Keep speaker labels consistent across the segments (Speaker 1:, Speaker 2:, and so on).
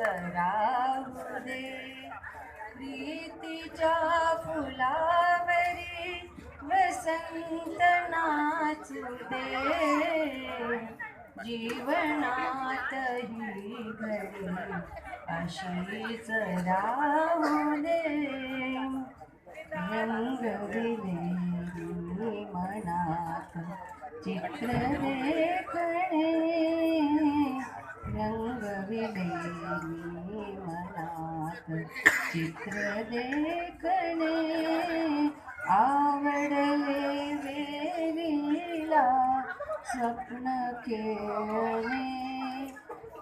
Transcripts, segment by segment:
Speaker 1: राहू दे. प्रीतीच्या फुलावरी वसंत नाचू दे. जीवनात ही घडी अशीच राहू दे. रंगविलेली मनात चित्र देखणे. रंगविलेली मनात चित्र देखणे. आवडले वेलीला स्वप्न खेळणे.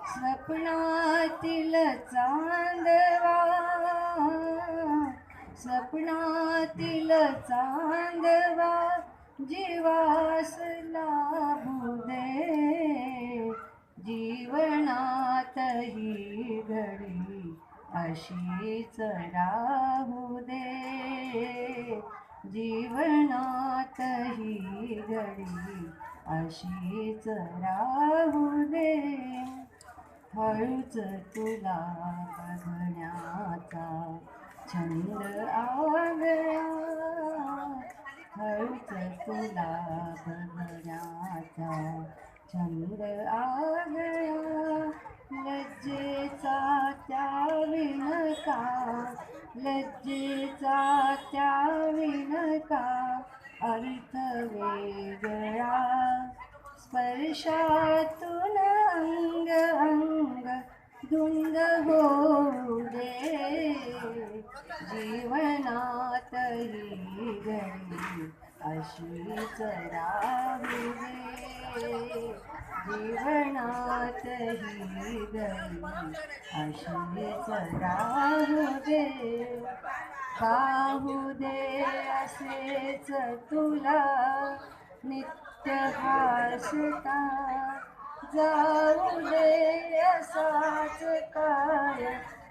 Speaker 1: स्वप्नातील चांदवा स्वप्नातील चांदवा जीवास लाभू दे. जीवनात ही घडी अशीच राहू दे. जीवनात ही घडी अशीच राहू दे. हळूच तुला बघण्याचा छंद आगळा. हळूच तुला बघण्याचा छंद आगळा. लज्जेचा त्या विणका लज्जेचा त्या विणका अर्थ वेगळा. स्पर्शातून अंग अंग धुंद होऊ दे. जीवनात ही घडी अशीच राहू दे. जीवनात ही घडी अशीच राहू दे. पाहू दे असेच तुला नित्य हसता. जाऊ दे असाच काळ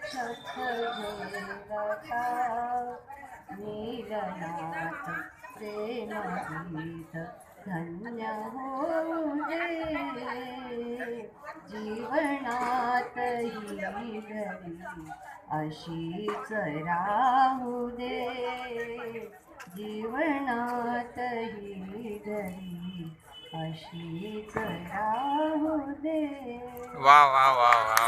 Speaker 1: शख झेलता. मिलनात प्रेमगीत धन्य होऊ दे. जीवनात ही घडी अशीच राहू दे. जीवनात ही घडी अशीच राहू दे.
Speaker 2: वा वा वा वा.